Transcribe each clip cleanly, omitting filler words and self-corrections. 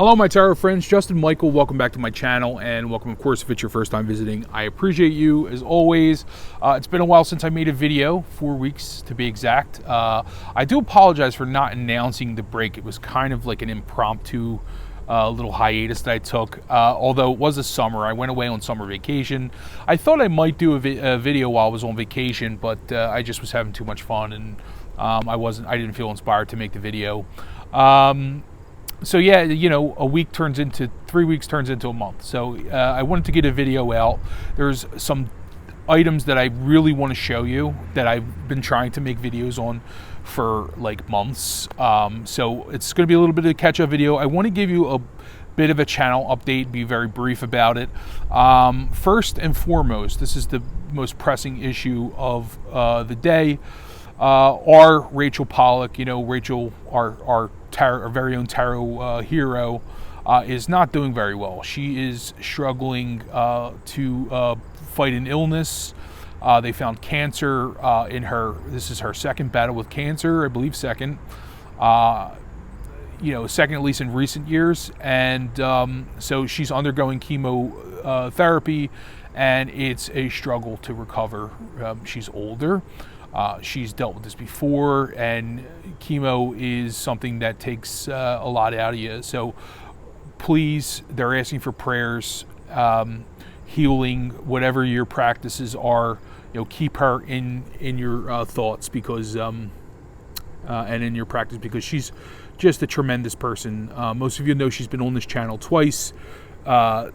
Hello my tarot friends, Justin Michael, welcome back to my channel, and welcome of course if it's your first time visiting. I appreciate you as always. It's been a while since I made a video, 4 weeks to be exact. I do apologize for not announcing the break. It was kind of like an impromptu little hiatus that I took, although it was the summer. I went away on summer vacation. I thought I might do a video while I was on vacation, but I just was having too much fun, and I didn't feel inspired to make the video. So yeah, you know, a week turns into 3 weeks, turns into a month. So I wanted to get a video out. There's some items that I really want to show you that I've been trying to make videos on for like months. So it's going to be a little bit of a catch-up video. I want to give you a bit of a channel update, be very brief about it. First and foremost, this is the most pressing issue of the day. Our Rachel Pollock, you know, Rachel, our very own tarot hero, is not doing very well. She is struggling to fight an illness. They found cancer in her. This is her second battle with cancer, I believe second. You know, second at least in recent years. And so she's undergoing chemotherapy, and it's a struggle to recover. She's older. She's dealt with this before, and chemo is something that takes a lot out of you. So please, they're asking for prayers, healing, whatever your practices are. You know, keep her in your thoughts, because and in your practice, because she's just a tremendous person. Most of you know she's been on this channel twice. Probably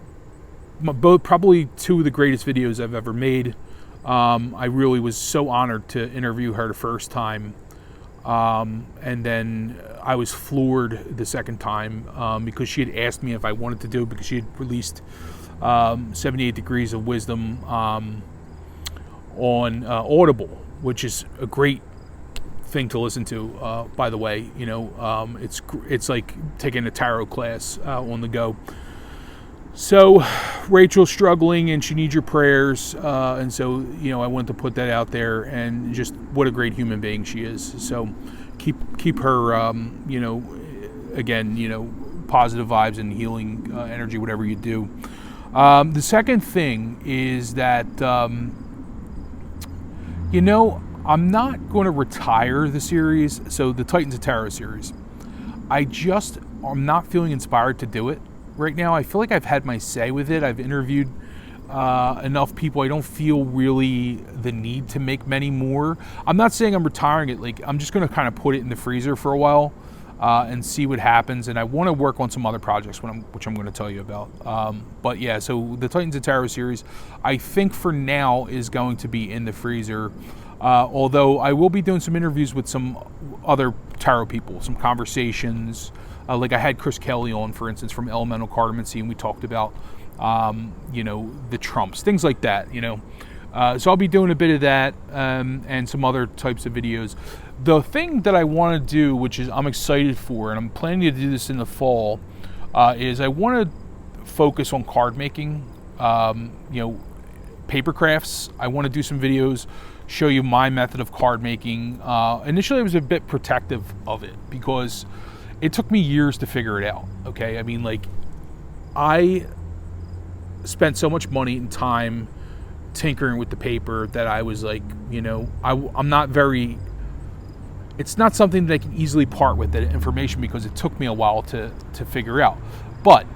two of the greatest videos I've ever made. I really was so honored to interview her the first time, and then I was floored the second time because she had asked me if I wanted to do it, because she had released 78 Degrees of Wisdom on Audible, which is a great thing to listen to, by the way. You know, it's like taking a tarot class on the go. So Rachel's struggling, and she needs your prayers, and so, you know, I wanted to put that out there, and just what a great human being she is. So keep her, you know, again, you know, positive vibes and healing energy, whatever you do. The second thing is that, you know, I'm not going to retire the series, so the Titans of Tarot series. I'm not feeling inspired to do it right now. I feel like I've had my say with it. I've interviewed enough people. I don't feel really the need to make many more. I'm not saying I'm retiring it. Like, I'm just going to kind of put it in the freezer for a while and see what happens. And I want to work on some other projects, which I'm going to tell you about. But yeah, so the Titans of Tarot series, I think for now is going to be in the freezer. Although I will be doing some interviews with some other tarot people, some conversations. Like I had Chris Kelly on, for instance, from Elemental Cartomancy, and we talked about, you know, the Trumps, things like that, you know. So I'll be doing a bit of that and some other types of videos. The thing that I want to do, which is I'm excited for, and I'm planning to do this in the fall, is I want to focus on card making, you know, paper crafts. I want to do some videos, show you my method of card making. Initially, I was a bit protective of it because it took me years to figure it out, okay? I mean, like, I spent so much money and time tinkering with the paper that I was like, you know, I'm not very, it's not something that I can easily part with, that information, because it took me a while to figure out. But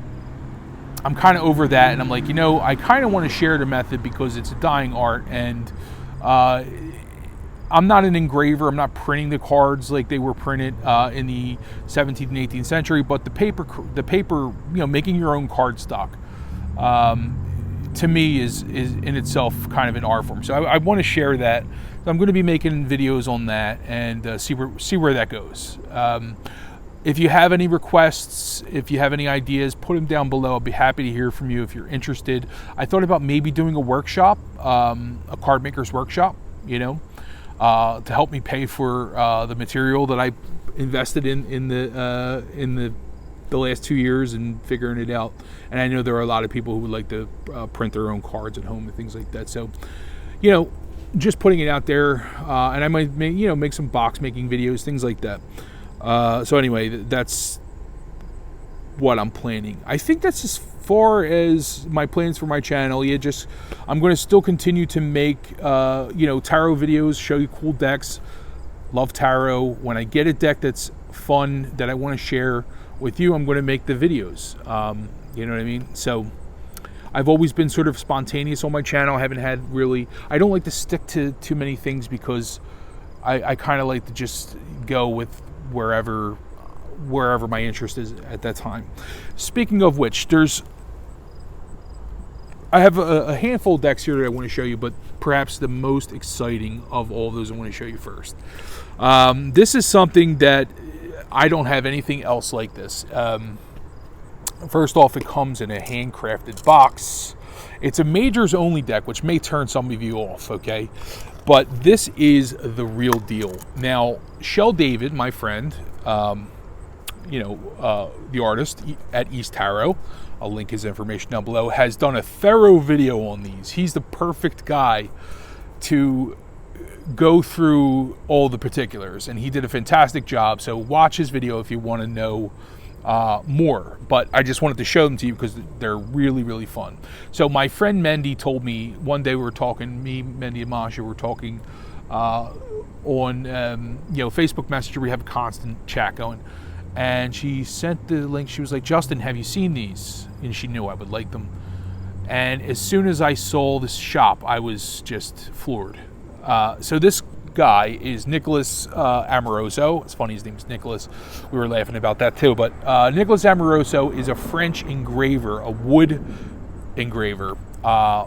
I'm kind of over that, and I'm like, you know, I kind of want to share the method because it's a dying art, and I'm not an engraver. I'm not printing the cards like they were printed in the 17th and 18th century. But the paper, you know, making your own cardstock, to me is in itself kind of an art form. So I want to share that. So I'm going to be making videos on that and see where that goes. If you have any requests, if you have any ideas, put them down below. I'll be happy to hear from you if you're interested. I thought about maybe doing a workshop, a card maker's workshop, you know, to help me pay for the material that I invested in the last 2 years and figuring it out. And I know there are a lot of people who would like to print their own cards at home and things like that. So, you know, just putting it out there, and I might make some box making videos, things like that. So anyway, that's what I'm planning. I think that's as far as my plans for my channel. I'm going to still continue to make tarot videos, show you cool decks. Love tarot. When I get a deck that's fun that I want to share with you, I'm going to make the videos. You know what I mean? So I've always been sort of spontaneous on my channel. I don't like to stick to too many things because I kind of like to just go with wherever my interest is at that time. Speaking of which, I have a handful of decks here that I want to show you, but perhaps the most exciting of all those I want to show you first. This is something that I don't have anything else like this. First off, it comes in a handcrafted box. It's a majors only deck, which may turn some of you off, okay? But this is the real deal. Now, Shell David, my friend, the artist at East Tarot, I'll link his information down below, has done a thorough video on these. He's the perfect guy to go through all the particulars, and he did a fantastic job. So watch his video if you want to know more, but I just wanted to show them to you because they're really, really fun. So my friend Mendy told me one day, Mendy and Masha were talking on Facebook Messenger. We have a constant chat going, and she sent the link. She was like, Justin, have you seen these? And she knew I would like them. And as soon as I saw this shop, I was just floored. So this guy is Nicolas Amoroso. It's funny, his name's Nicolas. We were laughing about that too. But Nicolas Amoroso is a French engraver, a wood engraver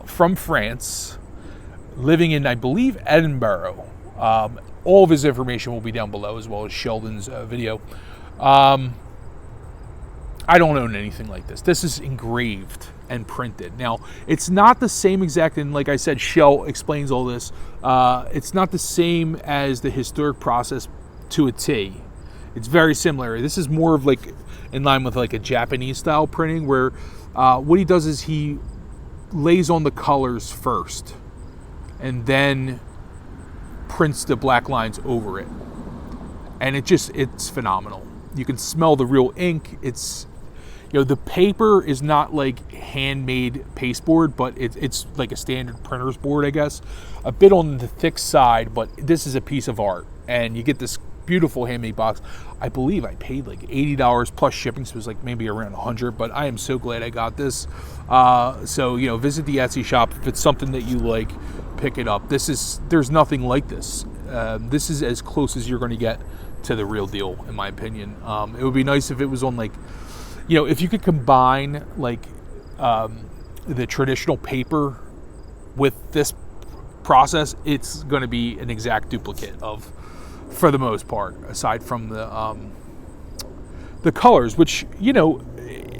from France, living in, I believe, Edinburgh. All of his information will be down below, as well as Sheldon's video. I don't own anything like this. This is engraved and printed. Now, it's not the same exact, and like I said, Shell explains all this. It's not the same as the historic process to a T. It's very similar. This is more of like in line with like a Japanese style printing, where what he does is he lays on the colors first and then prints the black lines over it. And it's phenomenal. You can smell the real ink. The paper is not like handmade pasteboard, but it's like a standard printer's board, I guess. A bit on the thick side, but this is a piece of art. And you get this beautiful handmade box. I believe I paid like $80 plus shipping, so it was like maybe around $100, but I am so glad I got this. So, visit the Etsy shop. If it's something that you like, pick it up. There's nothing like this. This is as close as you're going to get to the real deal, in my opinion. It would be nice if it was on like, if you could combine like the traditional paper with this process, it's going to be an exact duplicate of, for the most part, aside from the colors, which,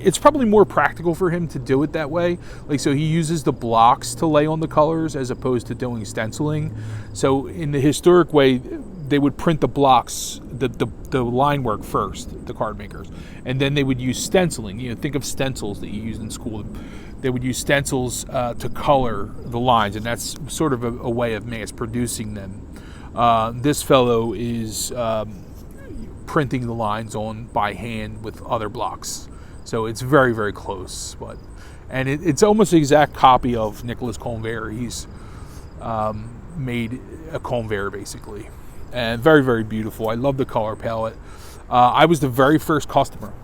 it's probably more practical for him to do it that way. Like, so he uses the blocks to lay on the colors as opposed to doing stenciling. So in the historic way, they would print the blocks, the line work first, the card makers, and then they would use stenciling. Think of stencils that you used in school. They would use stencils to color the lines, and that's sort of a way of mass producing them. This fellow is printing the lines on by hand with other blocks, so it's very, very close. And it's almost an exact copy of Nicolas Convert. He's made a Convert basically. And very, very beautiful. I love the color palette. I was the very first customer.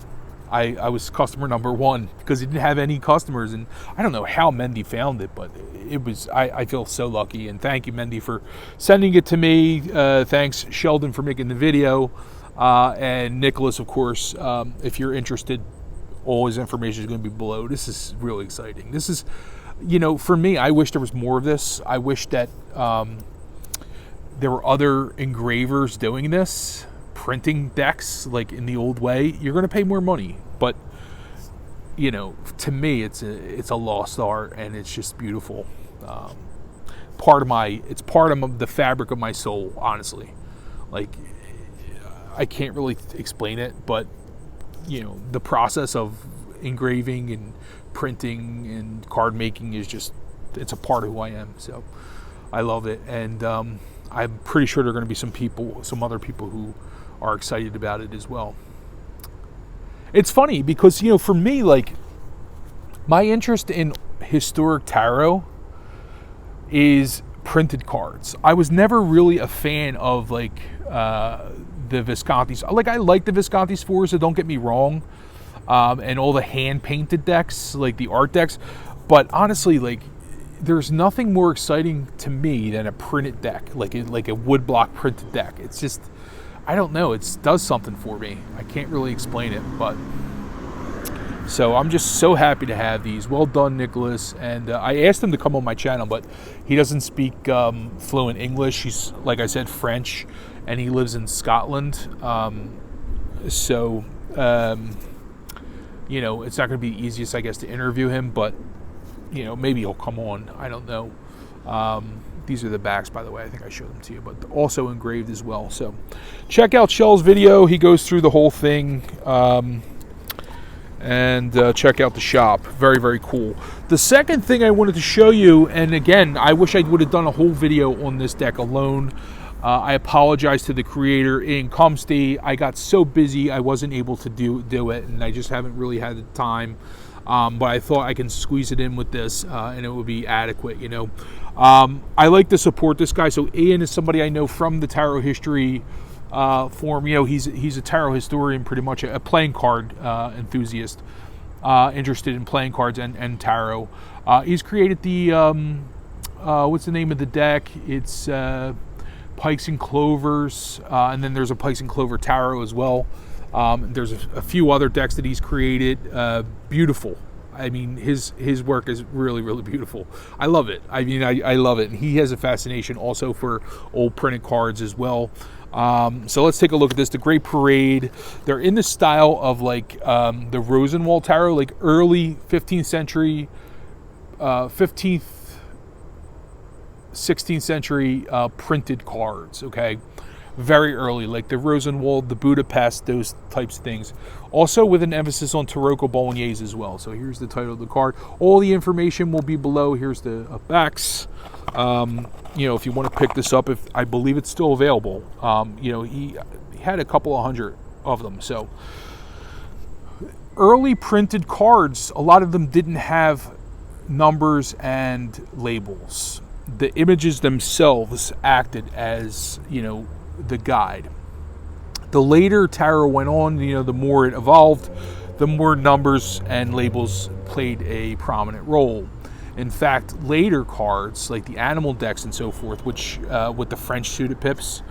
I was customer number 1 because he didn't have any customers, and I don't know how Mendy found it, but I feel so lucky, and thank you, Mendy, for sending it to me. Thanks, Sheldon, for making the video, and Nicholas, of course. If you're interested, all his information is going to be below. This is really exciting. This is, for me, I wish there was more of this. I wish that there were other engravers doing this, printing decks like in the old way. You're going to pay more money, but to me, it's a lost art, and it's just beautiful. It's part of the fabric of my soul, honestly. Like, I can't really explain it, but the process of engraving and printing and card making is it's a part of who I am. So I love it, and I'm pretty sure there are going to be some other people who are excited about it as well. It's funny because, you know, for me, like, my interest in historic tarot is printed cards. I was never really a fan of, like, the Visconti's. Like, I like the Visconti's 4s, so don't get me wrong, and all the hand-painted decks, like the art decks, but honestly, like, there's nothing more exciting to me than a printed deck, like a woodblock printed deck. It's just, I don't know, it does something for me. I can't really explain it, but so I'm just so happy to have these. Well done, Nicolas. And I asked him to come on my channel, but he doesn't speak fluent English. He's, like I said, French, and he lives in Scotland. You know, it's not going to be the easiest, I guess, to interview him, but, you know, maybe he'll come on. I don't know. These are the backs, by the way. I think I showed them to you, but also engraved as well. So check out Shell's video. He goes through the whole thing. And check out the shop. Very, very cool. The second thing I wanted to show you, and again, I wish I would have done a whole video on this deck alone. I apologize to the creator in Cumpstey. I got so busy I wasn't able to do it, and I just haven't really had the time. But I thought I can squeeze it in with this, and it would be adequate, you know. I like to support this guy. So Ian is somebody I know from the tarot history forum. You know, he's a tarot historian, pretty much a playing card enthusiast, interested in playing cards and tarot. He's created the what's the name of the deck? It's Pikes and Clovers, and then there's a Pikes and Clover tarot as well. There's a few other decks that he's created. Beautiful. I mean, his work is really, really beautiful. I love it. I mean, I love it. And he has a fascination also for old printed cards as well. So let's take a look at this. The Great Parade. They're in the style of, like, the Rosenwald Tarot, like early 15th century, 15th, 16th century printed cards, okay? Very early, like the Rosenwald, the Budapest, those types of things. Also with an emphasis on Tarocco Bolognese as well. So here's the title of the card. All the information will be below. Here's the backs. You know, if you want to pick this up, if I believe it's still available. You know, he had a couple of hundred of them. So early printed cards, a lot of them didn't have numbers and labels. The images themselves acted as, you know, the guide. The later tarot went on, you know, the more it evolved, the more numbers and labels played a prominent role. In fact, later cards, like the animal decks and so forth, which with the French suited pips,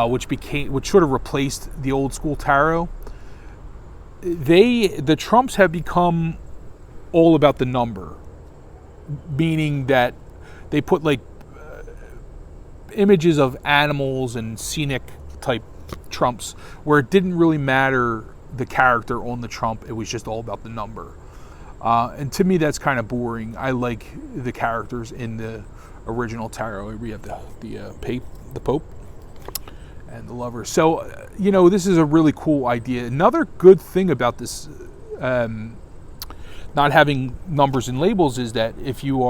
which sort of replaced the old school tarot, the trumps have become all about the number, meaning that they put, like, images of animals and scenic type trumps where it didn't really matter the character on the trump. It was just all about the number. And to me, that's kind of boring. I like the characters in the original tarot. We have the Pope and the Lover. So, you know, this is a really cool idea. Another good thing about this not having numbers and labels is that if you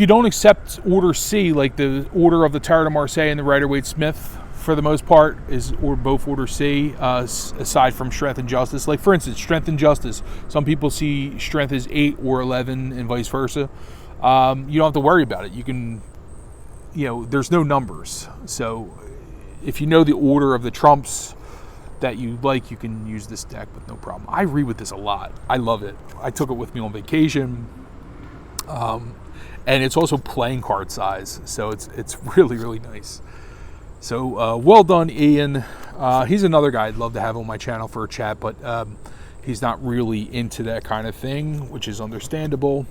don't accept Order C, like the Order of the Tarot de Marseille and the Rider-Waite-Smith, for the most part, or both Order C, aside from Strength and Justice. Like, for instance, Strength and Justice. Some people see Strength as 8 or 11 and vice versa. You don't have to worry about it. You can, you know, there's no numbers. So if you know the order of the trumps that you like, you can use this deck with no problem. I read with this a lot. I love it. I took it with me on vacation. And it's also playing card size, so it's really, really nice. So well done, Ian. He's another guy I'd love to have on my channel for a chat, but he's not really into that kind of thing, which is understandable.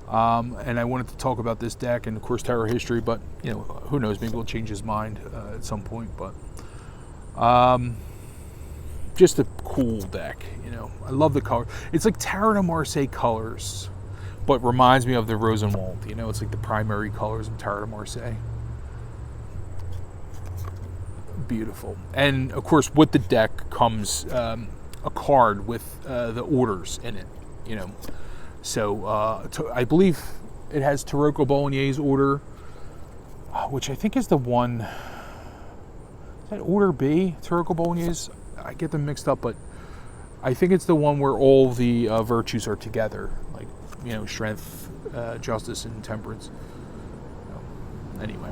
And I wanted to talk about this deck and, of course, tarot history, but, you know, who knows? Maybe we'll change his mind at some point. But just a cool deck, you know. I love the color. It's like Tarot de Marseille colors, but reminds me of the Rosenwald. You know, it's like the primary colors of Tarot de Marseille. Beautiful. And, of course, with the deck comes a card with the orders in it, you know. So I believe it has Tarocco Bolognese order, which I think is the one. Is that Order B, Tarocco Bolognese? I get them mixed up, but I think it's the one where all the virtues are together, like, you know, strength, justice, and temperance. Anyway.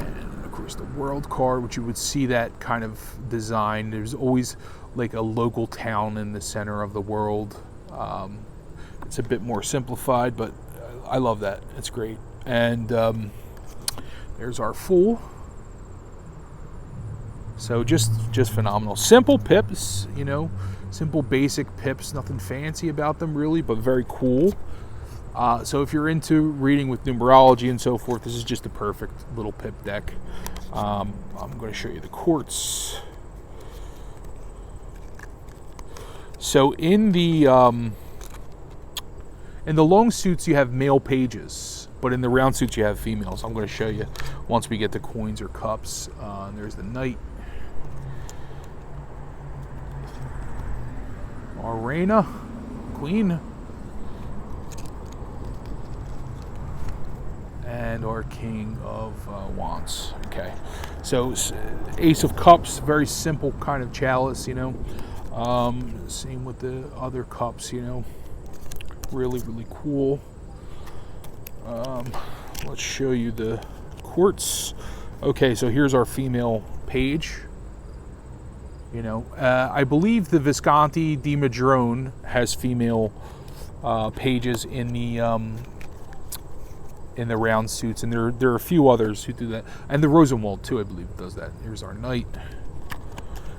And of course the world card, which you would see that kind of design. There's always like a local town in the center of the world. It's a bit more simplified, but I love that. It's great. And there's our Fool. So just phenomenal. Simple pips, you know, simple basic pips, nothing fancy about them really, but very cool. So if you're into reading with numerology and so forth, this is just a perfect little pip deck. I'm going to show you the quartz. So in the long suits you have male pages, but in the round suits you have females. I'm going to show you once we get to coins or cups. And there's the Knight. Our Reina, Queen, and our King of Wands. Okay, so Ace of Cups, very simple kind of chalice, you know. Same with the other cups, you know. Really, really cool. Let's show you the quartz. Okay, so here's our female page. You know, I believe the Visconti di Madrone has female pages in the round suits, and there are a few others who do that, and the Rosenwald too, I believe, does that. Here's our Knight.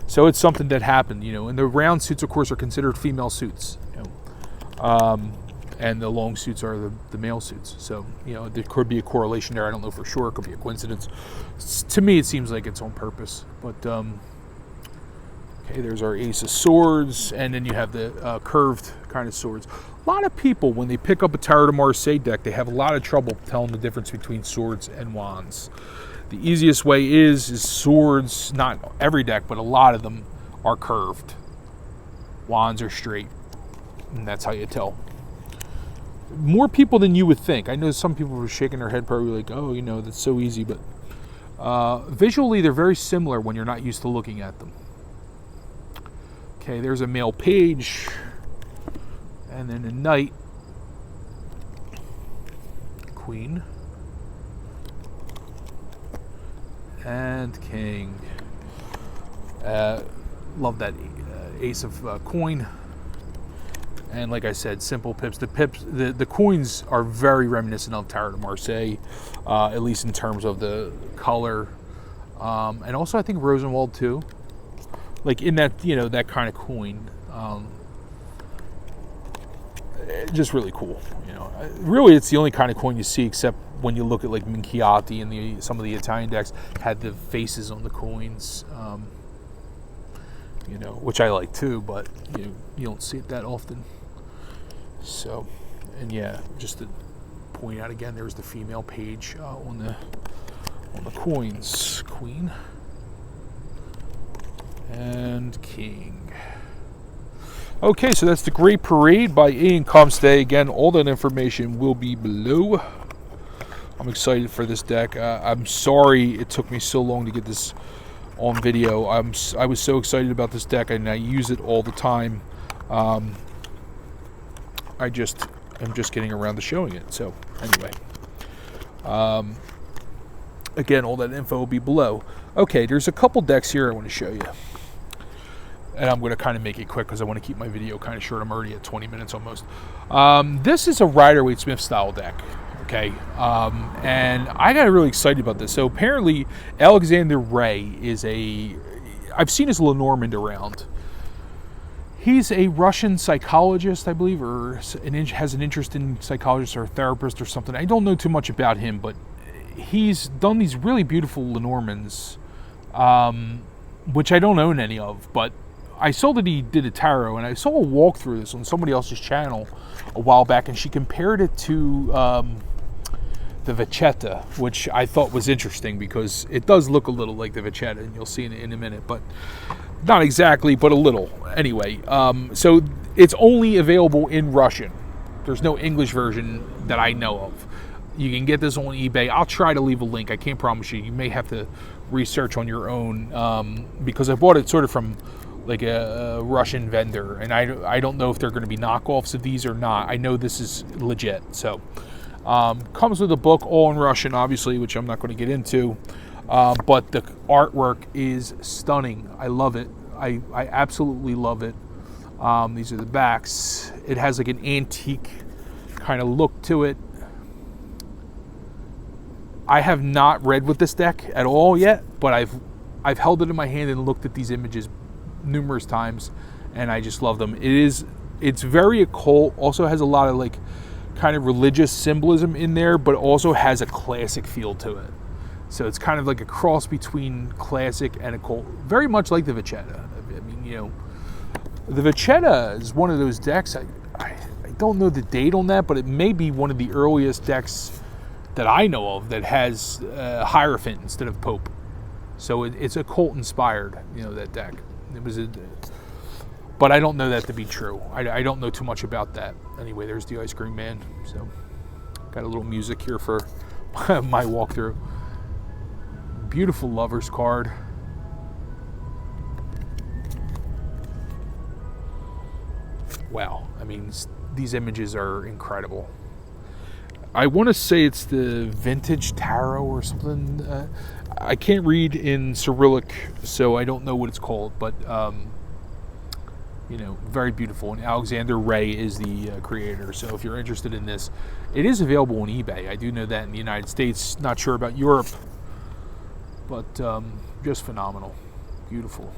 So it's something that happened, you know. And the round suits, of course, are considered female suits, you know, and the long suits are the male suits. So, you know, there could be a correlation there. I don't know for sure. It could be a coincidence. To me, it seems like it's on purpose, but. Okay, there's our Ace of Swords, and then you have the curved kind of swords. A lot of people, when they pick up a Tarot de Marseille deck, they have a lot of trouble telling the difference between swords and wands. The easiest way is swords, not every deck, but a lot of them are curved. Wands are straight, and that's how you tell. More people than you would think. I know some people were shaking their head probably like, oh, you know, that's so easy, but visually they're very similar when you're not used to looking at them. Okay, there's a male page, and then a Knight, Queen, and King. Love that Ace of coin, and like I said, simple pips. The coins are very reminiscent of Tarot de Marseille, at least in terms of the color, and also I think Rosenwald too. Like in that, you know, that kind of coin, just really cool. You know, really, it's the only kind of coin you see, except when you look at like Minchiati and some of the Italian decks had the faces on the coins. You know, which I like too, but you don't see it that often. So, and yeah, just to point out again, there's the female page on the coins, Queen. And King. Okay, so that's the Great Parade by Ian Cumpstey. Again, all that information will be below. I'm excited for this deck. I'm sorry it took me so long to get this on video. I was so excited about this deck, and I use it all the time. I'm just getting around to showing it. So anyway, again, all that info will be below. Okay, there's a couple decks here I want to show you. And I'm going to kind of make it quick because I want to keep my video kind of short. I'm already at 20 minutes almost. This is a Rider-Waite-Smith style deck, okay? And I got really excited about this. So apparently Alexander Rey is I've seen his Lenormand around. He's a Russian psychologist, I believe, or has an interest in psychologists or a therapist or something. I don't know too much about him, but he's done these really beautiful Lenormands, which I don't own any of, but I saw that he did a tarot, and I saw a walkthrough of this on somebody else's channel a while back, and she compared it to the Vachetta, which I thought was interesting because it does look a little like the Vachetta, and you'll see in a minute, but not exactly, but a little. Anyway, so it's only available in Russian. There's no English version that I know of. You can get this on eBay. I'll try to leave a link. I can't promise you. You may have to research on your own, because I bought it sort of from like a Russian vendor, and I don't know if they're going to be knockoffs of these or not. I know this is legit. So comes with a book, all in Russian, obviously, which I'm not going to get into, but the artwork is stunning. I love it. I absolutely love it. These are the backs. It has like an antique kind of look to it. I have not read with this deck at all yet, but I've held it in my hand and looked at these images numerous times, and I just love them. It's very occult, also has a lot of like kind of religious symbolism in there, but also has a classic feel to it. So it's kind of like a cross between classic and occult, very much like the Vachetta. I mean, you know, the Vachetta is one of those decks, I don't know the date on that, but it may be one of the earliest decks that I know of that has Hierophant instead of Pope. So it's occult inspired, you know, that deck. But I don't know that to be true. I don't know too much about that. Anyway, there's the Ice Cream Man. So got a little music here for my walkthrough. Beautiful Lovers card. Wow. I mean, these images are incredible. I want to say it's the Vintage Tarot or something. I can't read in Cyrillic, so I don't know what it's called, but you know, very beautiful. And Alexander Rey is the creator. So if you're interested in this, it is available on eBay. I do know that in the United States. Not sure about Europe, but just phenomenal. Beautiful.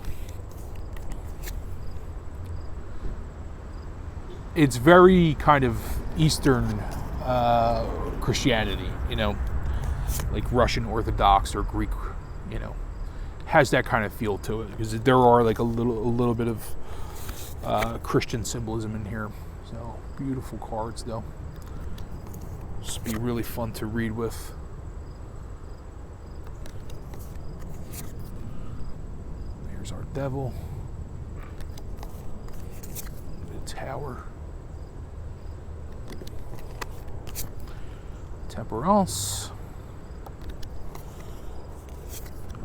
It's very kind of Eastern Christianity, you know, like Russian Orthodox or Greek, you know, has that kind of feel to it, because there are like a little bit of Christian symbolism in here. So beautiful cards, though. Just be really fun to read with. Here's our Devil, the Tower, Temperance.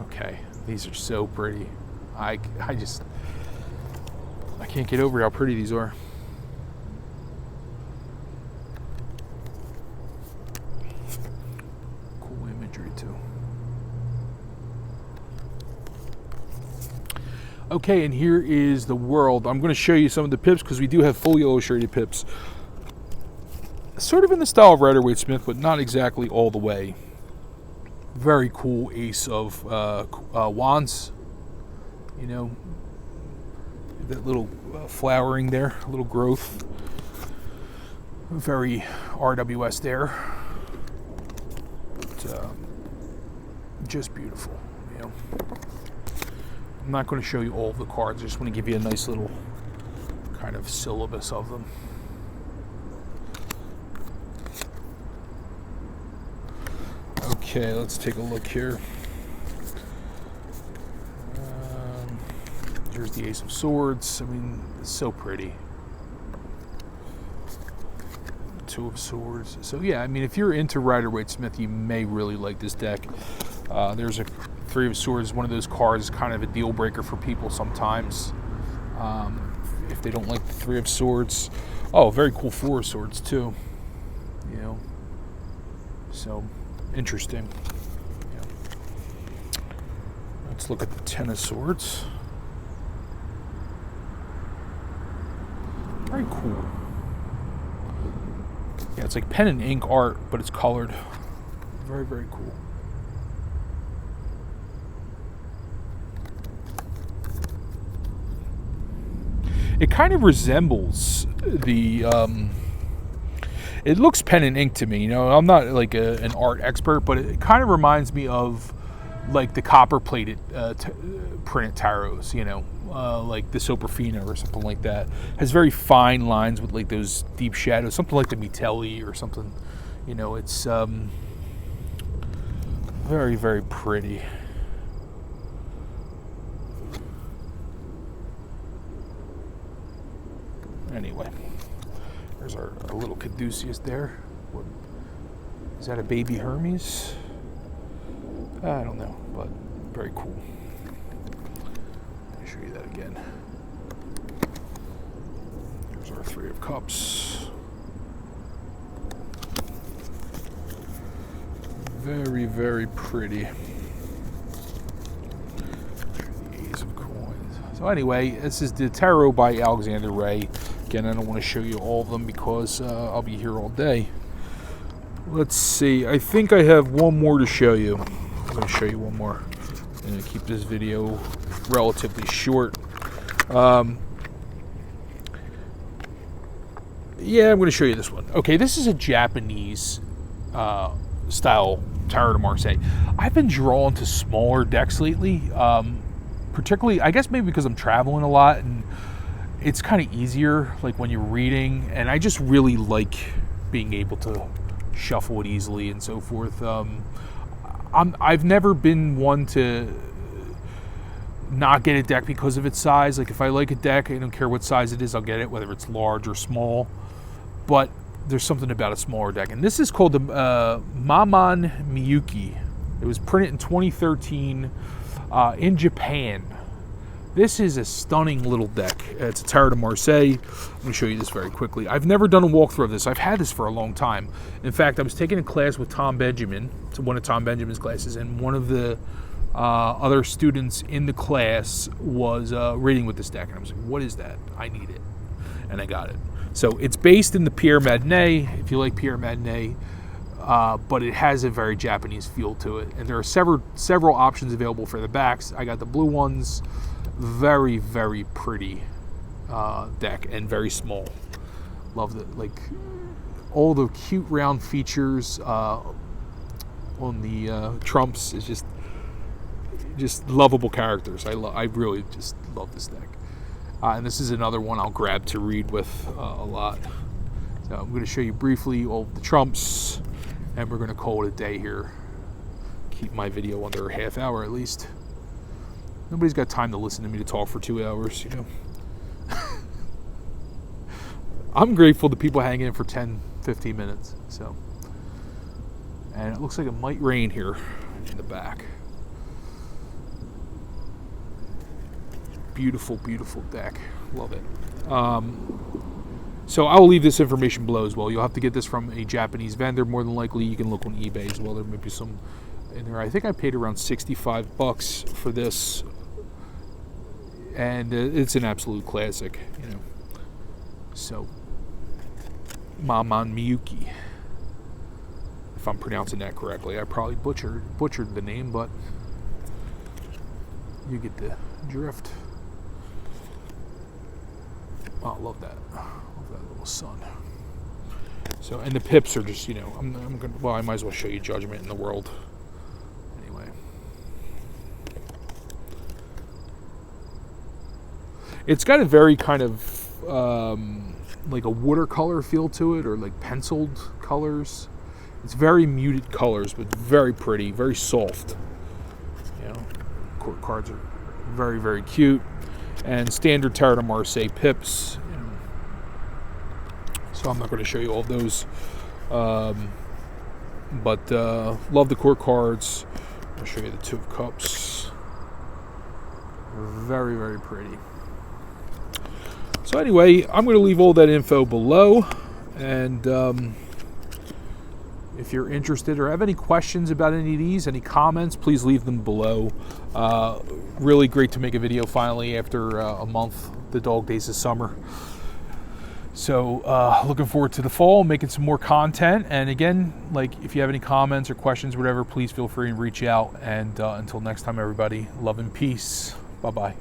Okay, these are so pretty. I can't get over how pretty these are. Cool imagery too. Okay, and here is the world. I'm going to show you some of the pips because we do have fully illustrated pips. Sort of in the style of Rider-Waite-Smith, but not exactly all the way. Very cool ace of wands. You know, that little flowering there, a little growth. Very RWS there. But, just beautiful. You know, I'm not going to show you all of the cards. I just want to give you a nice little kind of syllabus of them. Okay, let's take a look here. Here's the Ace of Swords. I mean, it's so pretty. Two of Swords. So yeah, I mean, if you're into Rider-Waite-Smith, you may really like this deck. There's a Three of Swords, one of those cards, kind of a deal breaker for people sometimes. If they don't like the Three of Swords. Oh, very cool Four of Swords too. You know, so interesting. Yeah. Let's look at the Ten of Swords. Very cool. Yeah, it's like pen and ink art, but it's colored. Very, very cool. It kind of resembles the it looks pen and ink to me. You know, I'm not like an art expert, but it kind of reminds me of like the copper-plated printed tarots, you know, like the Soprafina or something like that. Has very fine lines with like those deep shadows, something like the Mitelli or something. You know, it's very, very pretty. Anyway, there's our little caduceus there. What, is that a baby Hermes? I don't know, but Very cool. Let me show you that again. There's our Three of Cups. Very, very pretty. The Ace of Coins. So anyway, this is the Tarot by Alexander Rey. Again, I don't want to show you all of them because I'll be here all day. Let's see. I think I have one more to show you. I'm going to show you one more. I'm going to keep this video relatively short. Yeah, I'm going to show you this one. Okay, this is a Japanese style Tarot de Marseille. I've been drawn to smaller decks lately, particularly, I guess maybe because I'm traveling a lot and it's kind of easier, like when you're reading, and I just really like being able to shuffle it easily and so forth. I've never been one to not get a deck because of its size. Like if I like a deck, I don't care what size it is, I'll get it, whether it's large or small. But there's something about a smaller deck. And this is called the Maman Miyuki. It was printed in 2013 in Japan. This is a stunning little deck. It's a Tarot de Marseille. Let me show you this very quickly. I've never done a walkthrough of this. I've had this for a long time. In fact, I was taking a class with Tom Benjamin. It's one of Tom Benjamin's classes, and one of the other students in the class was reading with this deck. And I was like, what is that? I need it. And I got it. So it's based in the Pierre Madnet, if you like Pierre Madnet, but it has a very Japanese feel to it. And there are several options available for the backs. I got the blue ones. Very, very pretty deck and very small. Love it. Like all the cute round features on the trumps is just lovable characters. I really just love this deck. And this is another one I'll grab to read with a lot. So I'm going to show you briefly all the trumps, and we're going to call it a day here. Keep my video under a half hour at least. Nobody's got time to listen to me to talk for 2 hours, you know. I'm grateful that people hang in for 10, 15 minutes. So, and it looks like it might rain here in the back. Beautiful, beautiful deck. Love it. So I'll leave this information below as well. You'll have to get this from a Japanese vendor. More than likely, you can look on eBay as well. There might be some in there. I think I paid around $65 for this. And it's an absolute classic, you know. So, Maman Miyuki, if I'm pronouncing that correctly. I probably butchered the name, but you get the drift. Oh, I love that. Love that little sun. So, and the pips are just, you know, I'm gonna. Well, I might as well show you Judgment in the World. Anyway. It's got a very kind of like a watercolor feel to it, or like penciled colors. It's very muted colors, but very pretty, very soft. You know, court cards are very, very cute, and standard Tarot de Marseille pips. You know. So I'm not going to show you all of those, but love the court cards. I'll show you the Two of Cups. Very, very pretty. So anyway, I'm going to leave all that info below, and if you're interested or have any questions about any of these, any comments, please leave them below. Really great to make a video finally after a month, the dog days of summer. So looking forward to the fall, making some more content. And again, like if you have any comments or questions, whatever, please feel free and reach out. And until next time, everybody, love and peace. Bye-bye.